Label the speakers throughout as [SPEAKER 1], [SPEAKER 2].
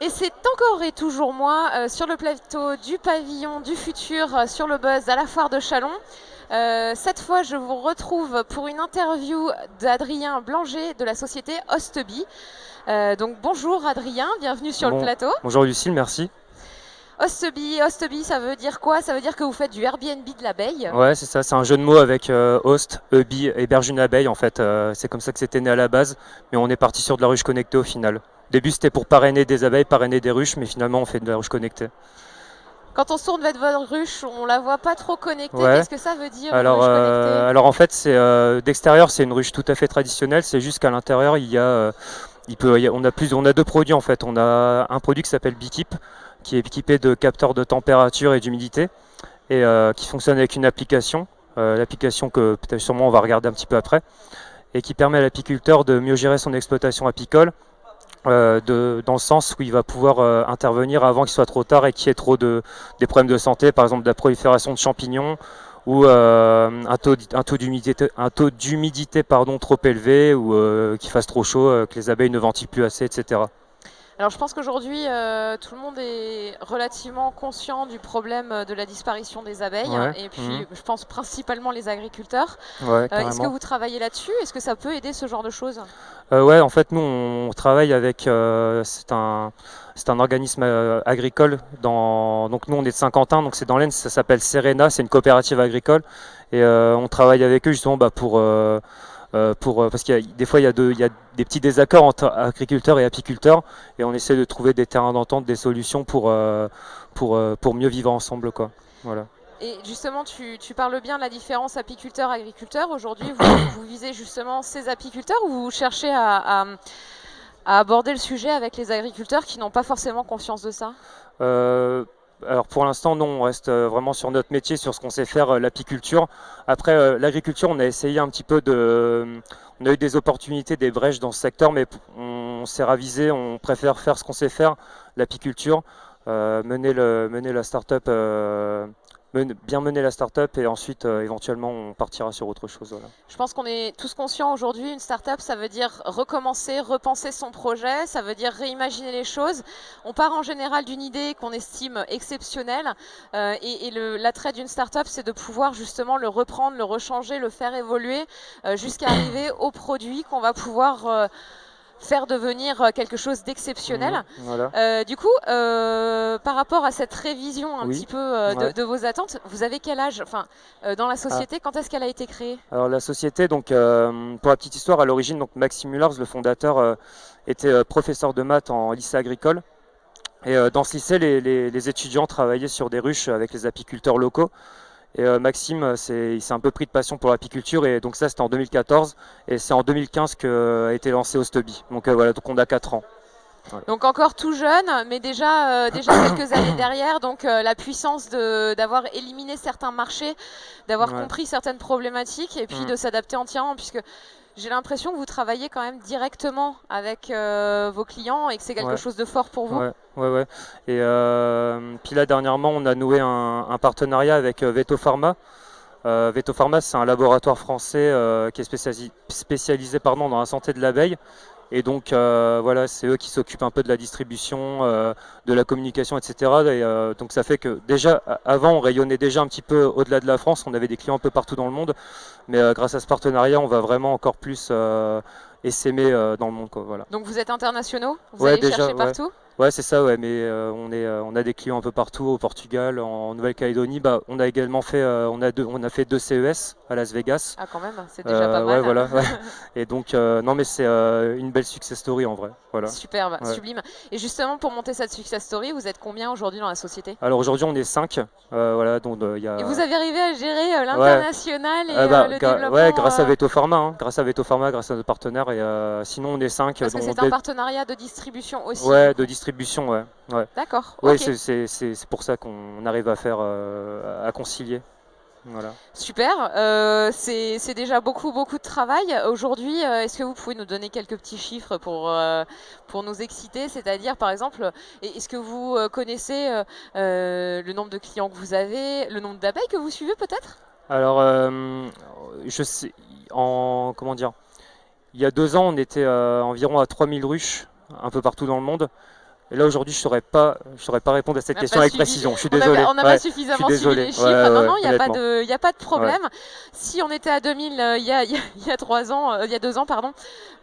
[SPEAKER 1] Et c'est encore et toujours moi sur le plateau du pavillon du futur sur le Buzz à la foire de Chalon. Cette fois, je vous retrouve pour une interview d'Adrien Blanger de la société Hostby. Donc bonjour Adrien, bienvenue sur le plateau.
[SPEAKER 2] Bonjour Lucille, merci.
[SPEAKER 1] Hostby, ça veut dire quoi? Ça veut dire que vous faites du Airbnb de l'abeille.
[SPEAKER 2] Ouais, c'est ça, c'est un jeu de mots avec host, Hubby, héberge une abeille en fait. C'est comme ça que c'était né à la base, mais on est parti sur de la ruche connectée au final. Au début c'était pour parrainer des abeilles, parrainer des ruches, mais finalement on fait de la ruche connectée.
[SPEAKER 1] Quand on se tourne vers votre ruche, on la voit pas trop connectée.
[SPEAKER 2] Ouais.
[SPEAKER 1] Qu'est-ce que ça veut dire une ruche connectée?
[SPEAKER 2] Alors en fait c'est d'extérieur c'est une ruche tout à fait traditionnelle, c'est juste qu'à l'intérieur il y a, on a deux produits en fait. On a un produit qui s'appelle Beekeep, qui est équipé de capteurs de température et d'humidité et qui fonctionne avec une application, l'application que peut-être sûrement on va regarder un petit peu après, et qui permet à l'apiculteur de mieux gérer son exploitation apicole, dans le sens où il va pouvoir intervenir avant qu'il soit trop tard et qu'il y ait des problèmes de santé, par exemple de la prolifération de champignons ou un taux d'humidité trop élevé ou qu'il fasse trop chaud, que les abeilles ne ventilent plus assez, etc.
[SPEAKER 1] Alors je pense qu'aujourd'hui, tout le monde est relativement conscient du problème de la disparition des abeilles,
[SPEAKER 2] Ouais.
[SPEAKER 1] et puis je pense principalement les agriculteurs.
[SPEAKER 2] Ouais,
[SPEAKER 1] Est-ce que
[SPEAKER 2] carrément.
[SPEAKER 1] vous travaillez là-dessus? Est-ce que ça peut aider ce genre de choses?
[SPEAKER 2] Ouais, en fait, nous, on travaille avec. C'est un organisme agricole. Donc, nous, on est de Saint-Quentin, donc c'est dans l'Aisne, ça s'appelle Serena, c'est une coopérative agricole. Et on travaille avec eux justement parce qu'il y a, des fois, il y a des petits désaccords entre agriculteurs et apiculteurs. Et on essaie de trouver des terrains d'entente, des solutions pour mieux vivre ensemble, quoi. Voilà.
[SPEAKER 1] Et justement, tu parles bien de la différence apiculteur-agriculteur. Aujourd'hui, vous visez justement ces apiculteurs ou vous cherchez à aborder le sujet avec les agriculteurs qui n'ont pas forcément conscience de ça?
[SPEAKER 2] Euh, alors pour l'instant, non, on reste vraiment sur notre métier, sur ce qu'on sait faire, l'apiculture. Après, l'agriculture, on a essayé un petit peu On a eu des opportunités, des brèches dans ce secteur, mais on s'est ravisé, on préfère faire ce qu'on sait faire, l'apiculture, mener la start-up, bien mener la start-up et ensuite, éventuellement, on partira sur autre chose. Voilà.
[SPEAKER 1] Je pense qu'on est tous conscients aujourd'hui, une start-up, ça veut dire recommencer, repenser son projet, ça veut dire réimaginer les choses. On part en général d'une idée qu'on estime exceptionnelle, l'attrait d'une start-up, c'est de pouvoir justement le reprendre, le rechanger, le faire évoluer jusqu'à arriver au produit qu'on va pouvoir faire devenir quelque chose d'exceptionnel.
[SPEAKER 2] Voilà.
[SPEAKER 1] Par rapport à cette révision un
[SPEAKER 2] Oui.
[SPEAKER 1] petit peu
[SPEAKER 2] Ouais.
[SPEAKER 1] de vos attentes, vous avez quel âge, dans la
[SPEAKER 2] Ah.
[SPEAKER 1] société, quand est-ce qu'elle a été créée?
[SPEAKER 2] Alors la société, donc pour la petite histoire, à l'origine, donc Maxime Mullers, le fondateur, était professeur de maths en lycée agricole. Et dans ce lycée, les étudiants travaillaient sur des ruches avec les apiculteurs locaux. Et Maxime, il s'est un peu pris de passion pour l'apiculture. Et donc ça, c'était en 2014. Et c'est en 2015 qu'a été lancé Hostby. Donc voilà, donc on a 4 ans. Voilà.
[SPEAKER 1] Donc encore tout jeune, mais déjà quelques années derrière. Donc la puissance d'avoir éliminé certains marchés, d'avoir
[SPEAKER 2] Ouais.
[SPEAKER 1] compris certaines problématiques et puis de s'adapter entièrement, puisque j'ai l'impression que vous travaillez quand même directement avec vos clients et que c'est quelque
[SPEAKER 2] Ouais.
[SPEAKER 1] chose de fort pour vous.
[SPEAKER 2] Ouais. Et puis là, dernièrement, on a noué un partenariat avec Veto Pharma. Veto Pharma, c'est un laboratoire français qui est spécialisé dans la santé de l'abeille. Et donc voilà, c'est eux qui s'occupent un peu de la distribution, de la communication, etc. Et donc ça fait que déjà, avant, on rayonnait déjà un petit peu au-delà de la France, on avait des clients un peu partout dans le monde. Mais grâce à ce partenariat, on va vraiment encore plus essaimer dans le monde, quoi, voilà.
[SPEAKER 1] Donc vous êtes internationaux, vous
[SPEAKER 2] Ouais,
[SPEAKER 1] allez
[SPEAKER 2] déjà,
[SPEAKER 1] chercher
[SPEAKER 2] ouais.
[SPEAKER 1] partout.
[SPEAKER 2] Ouais, c'est ça, ouais, mais on a des clients un peu partout, au Portugal, en Nouvelle-Calédonie. Bah, on a également fait, on a fait 2 CES à Las Vegas.
[SPEAKER 1] Ah quand même, c'est déjà pas
[SPEAKER 2] Ouais,
[SPEAKER 1] mal.
[SPEAKER 2] voilà. Ouais. Et donc, non, mais c'est une belle success story en vrai. Voilà.
[SPEAKER 1] Superbe,
[SPEAKER 2] Ouais.
[SPEAKER 1] sublime. Et justement, pour monter cette success story, vous êtes combien aujourd'hui dans la société?
[SPEAKER 2] Alors aujourd'hui, on est 5. Voilà, donc il y
[SPEAKER 1] Et
[SPEAKER 2] a.
[SPEAKER 1] vous avez arrivé à gérer
[SPEAKER 2] Ouais.
[SPEAKER 1] l'international et le
[SPEAKER 2] Ouais,
[SPEAKER 1] développement.
[SPEAKER 2] grâce à Veto Pharma, hein, grâce à Veto Pharma, grâce à nos partenaires. Et sinon, on est 5.
[SPEAKER 1] Parce que c'est un partenariat de distribution aussi, du
[SPEAKER 2] Ouais, de
[SPEAKER 1] coup.
[SPEAKER 2] distribution, ouais. Ouais.
[SPEAKER 1] D'accord,
[SPEAKER 2] Oui,
[SPEAKER 1] ok.
[SPEAKER 2] c'est pour ça qu'on arrive à faire, à concilier. Voilà.
[SPEAKER 1] Super. C'est déjà beaucoup, beaucoup de travail. Aujourd'hui, est-ce que vous pouvez nous donner quelques petits chiffres pour nous exciter? C'est-à-dire, par exemple, est-ce que vous connaissez le nombre de clients que vous avez, le nombre d'abeilles que vous suivez peut-être?
[SPEAKER 2] Alors, je sais, comment dire, il y a 2 ans, on était environ à 3000 ruches, un peu partout dans le monde. Et là aujourd'hui, je saurais pas répondre à cette question avec précision. Je suis
[SPEAKER 1] On
[SPEAKER 2] désolé.
[SPEAKER 1] n'a pas suffisamment suivi les chiffres. Non, il n'y a pas de problème. Si on était à 2000 il y a 3 ans, il y a 2 ans, pardon,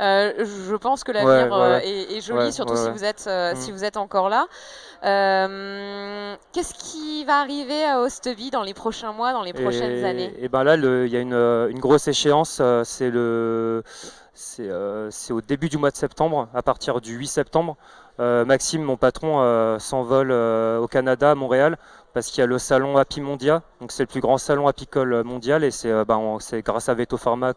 [SPEAKER 1] je pense que l'avenir est joli, surtout si vous êtes encore là. Qu'est-ce qui va arriver à Osteby dans les prochains mois, dans les prochaines années?
[SPEAKER 2] Et ben là, il y a une grosse échéance. C'est au début du mois de septembre, à partir du 8 septembre. Maxime, mon patron, s'envole au Canada, à Montréal, parce qu'il y a le salon Apimondia. Donc c'est le plus grand salon apicole mondial, et c'est grâce à Veto Pharma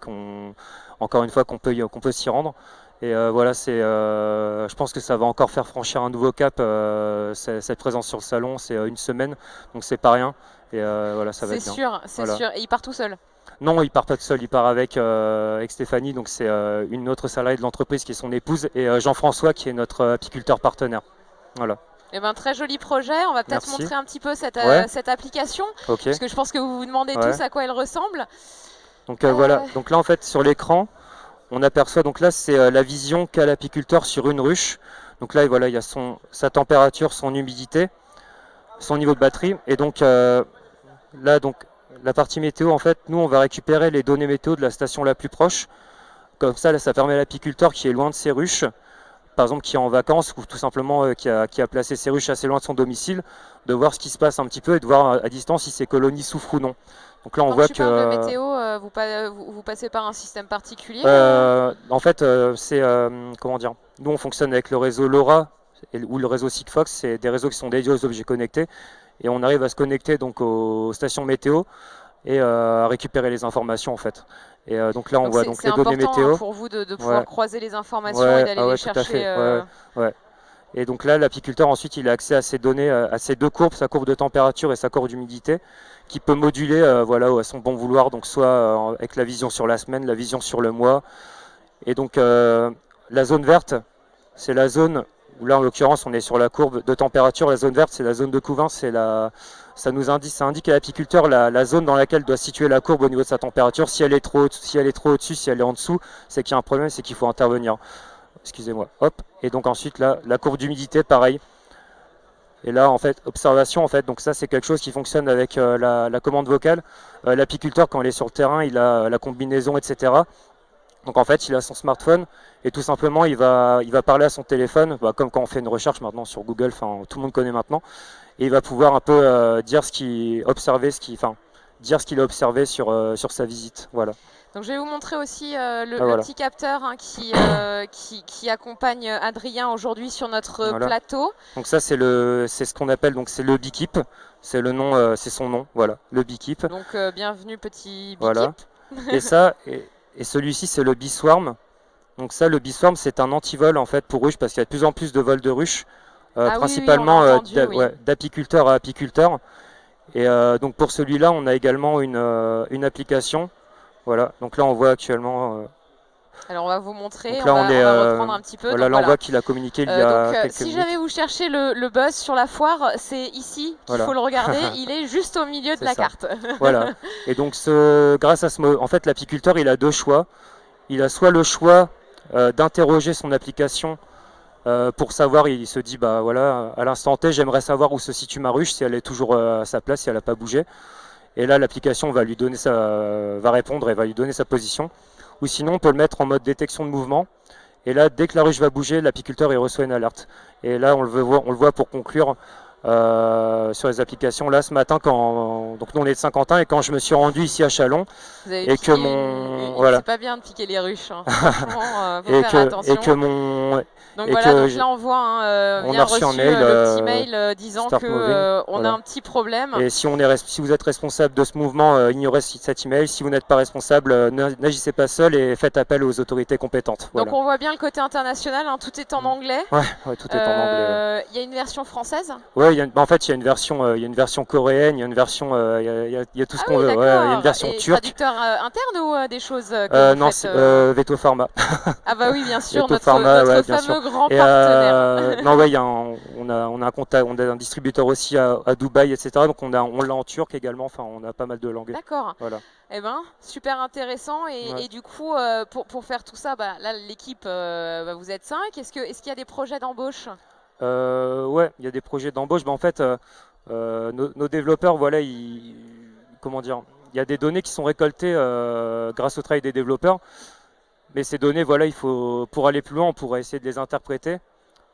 [SPEAKER 2] encore une fois qu'on peut s'y rendre. Et voilà, je pense que ça va encore faire franchir un nouveau cap. Cette présence sur le salon, c'est une semaine, donc c'est pas rien. Et voilà, ça va être bien.
[SPEAKER 1] C'est sûr. Et il part tout seul?
[SPEAKER 2] Non, il part pas tout seul, il part avec Stéphanie, donc c'est une autre salariée de l'entreprise qui est son épouse, et Jean-François qui est notre apiculteur partenaire. Voilà.
[SPEAKER 1] Eh ben, très joli projet. On va peut-être montrer un petit peu cette application, parce que je pense que vous vous demandez tous à quoi elle ressemble.
[SPEAKER 2] Donc voilà. Donc là en fait sur l'écran, on aperçoit, donc là c'est la vision qu'a l'apiculteur sur une ruche. Donc là voilà, il y a sa température, son humidité, son niveau de batterie, et donc là donc la partie météo, en fait, nous on va récupérer les données météo de la station la plus proche. Comme ça, là, ça permet à l'apiculteur qui est loin de ses ruches, par exemple qui est en vacances ou tout simplement qui a placé ses ruches assez loin de son domicile, de voir ce qui se passe un petit peu et de voir à distance si ses colonies souffrent ou non.
[SPEAKER 1] Donc là, on voit que. Quand tu parles de météo, vous passez par un système particulier
[SPEAKER 2] En fait, comment dire, nous on fonctionne avec le réseau LoRa ou le réseau Sigfox, c'est des réseaux qui sont dédiés aux objets connectés. Et on arrive à se connecter donc aux stations météo et à récupérer les informations en fait. Et donc là on voit donc les données météo. C'est
[SPEAKER 1] important pour vous de pouvoir croiser les informations et d'aller les chercher.
[SPEAKER 2] Et donc là l'apiculteur ensuite il a accès à ces données, à ces deux courbes, sa courbe de température et sa courbe d'humidité, qui peut moduler à son bon vouloir, donc soit avec la vision sur la semaine, la vision sur le mois. Et donc la zone verte, c'est la zone où là en l'occurrence on est sur la courbe de température. La zone verte c'est la zone de couvain, ça indique à l'apiculteur la zone dans laquelle doit se situer la courbe au niveau de sa température. Si elle est trop au-dessus, si elle est en dessous, c'est qu'il y a un problème, c'est qu'il faut intervenir. Excusez-moi. Hop. Et donc ensuite là, la courbe d'humidité, pareil. Et là en fait, observation en fait, donc ça c'est quelque chose qui fonctionne avec la commande vocale. L'apiculteur quand il est sur le terrain, il a la combinaison, etc. Donc en fait, il a son smartphone et tout simplement, il va parler à son téléphone, comme quand on fait une recherche maintenant sur Google, enfin tout le monde connaît maintenant, et il va pouvoir un peu dire ce qu'il a observé sur sa visite. Voilà.
[SPEAKER 1] Donc je vais vous montrer aussi le petit capteur qui accompagne Adrien aujourd'hui sur notre plateau.
[SPEAKER 2] Donc ça c'est ce qu'on appelle, donc c'est le Beekeep, c'est le nom, c'est son nom, voilà, le Beekeep.
[SPEAKER 1] Donc bienvenue petit Beekeep.
[SPEAKER 2] Voilà. Et celui-ci, c'est le Bee-Swarm. Donc ça, le Bee-Swarm, c'est un antivol en fait pour ruches, parce qu'il y a de plus en plus de vols de ruches, principalement d'apiculteur à apiculteur. Et donc pour celui-là, on a également une application. Voilà. Donc là, on voit actuellement.
[SPEAKER 1] Alors on va vous montrer,
[SPEAKER 2] donc là,
[SPEAKER 1] on va reprendre un petit peu.
[SPEAKER 2] Voilà, là on voit qu'il a communiqué il y a quelques
[SPEAKER 1] si
[SPEAKER 2] minutes.
[SPEAKER 1] jamais vous cherchez le buzz sur la foire, c'est ici qu'il faut le regarder. Il est juste au milieu de la carte.
[SPEAKER 2] Voilà. Et donc grâce à en fait, l'apiculteur il a deux choix. Il a soit le choix d'interroger son application pour savoir, il se dit bah voilà, à l'instant T, j'aimerais savoir où se situe ma ruche, si elle est toujours à sa place, si elle n'a pas bougé. Et là, l'application va va répondre et va lui donner sa position. Ou sinon, on peut le mettre en mode détection de mouvement. Et là, dès que la ruche va bouger, l'apiculteur il reçoit une alerte. Et là, on le voit pour conclure sur les applications. Là, ce matin, donc nous on est de Saint-Quentin, et quand je me suis rendu ici à Chalon,
[SPEAKER 1] et que c'est pas bien de piquer les ruches. Hein. Franchement, faut faire attention. Donc là on voit bien reçu le petit mail disant qu'on a un petit problème.
[SPEAKER 2] Et si vous êtes responsable de ce mouvement, ignorez cet email. Si vous n'êtes pas responsable, n'agissez pas seul et faites appel aux autorités compétentes.
[SPEAKER 1] Donc on voit bien le côté international, hein, tout est en anglais.
[SPEAKER 2] Ouais, tout est en anglais.
[SPEAKER 1] Il y a une version française?
[SPEAKER 2] Ouais, en fait il y a une version coréenne, il y a une version, il y a tout ce qu'on veut. Il y a une version turque.
[SPEAKER 1] Traducteur interne ou des choses
[SPEAKER 2] non, c'est Veto Pharma.
[SPEAKER 1] Ah bah oui, bien sûr, notre fameux grand
[SPEAKER 2] partenaire. Non, ouais, on a un distributeur aussi à Dubaï, etc. Donc on l'a en turc également. Enfin, on a pas mal de langues.
[SPEAKER 1] D'accord.
[SPEAKER 2] Voilà.
[SPEAKER 1] Eh ben, super intéressant. Et du coup, pour faire tout ça, là, l'équipe, vous êtes 5. Est-ce qu'il y a des projets d'embauche?
[SPEAKER 2] Ouais, il y a des projets d'embauche. En fait, nos développeurs, voilà, comment dire, il y a des données qui sont récoltées grâce au travail des développeurs, mais ces données, voilà, pour aller plus loin, on pourrait essayer de les interpréter.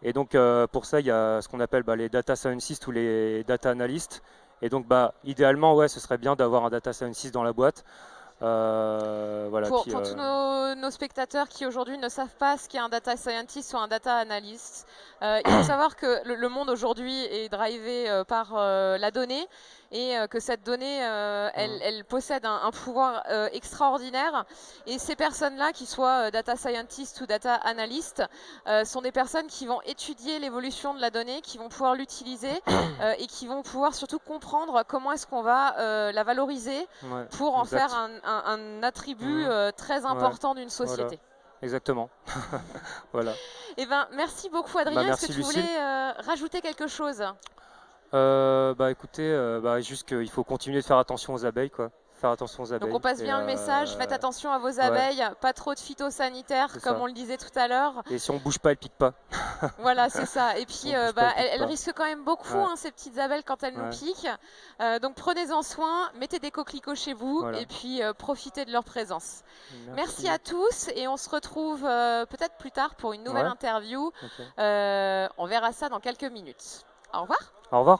[SPEAKER 2] Et donc, pour ça, il y a ce qu'on appelle les data scientists ou les data analysts. Et donc, idéalement, ouais, ce serait bien d'avoir un data scientist dans la boîte. Voilà,
[SPEAKER 1] Pour tous nos spectateurs qui aujourd'hui ne savent pas ce qu'est un data scientist ou un data analyst, il faut savoir que le monde aujourd'hui est drivé par la donnée et que cette donnée, elle possède un pouvoir extraordinaire. Et ces personnes-là, qui soient data scientists ou data analysts, sont des personnes qui vont étudier l'évolution de la donnée, qui vont pouvoir l'utiliser et qui vont pouvoir surtout comprendre comment est-ce qu'on va la valoriser pour en faire un attribut très important d'une société.
[SPEAKER 2] Voilà. Exactement. Voilà.
[SPEAKER 1] Eh ben, merci beaucoup Adrien.
[SPEAKER 2] Merci,
[SPEAKER 1] est-ce que tu voulais rajouter quelque chose?
[SPEAKER 2] Écoutez, juste qu'il faut continuer de faire attention aux abeilles, quoi. Faire attention aux abeilles.
[SPEAKER 1] Donc on passe bien le message, faites attention à vos abeilles, pas trop de phytosanitaires comme on le disait tout à l'heure.
[SPEAKER 2] Et si on bouge pas, elles piquent pas.
[SPEAKER 1] Voilà, c'est ça. Et puis elles risquent quand même beaucoup, ces petites abeilles, quand elles nous piquent. Donc prenez-en soin, mettez des coquelicots chez vous et puis profitez de leur présence. Merci à tous et on se retrouve peut-être plus tard pour une nouvelle interview. On verra ça dans quelques minutes. Au revoir.
[SPEAKER 2] Au revoir.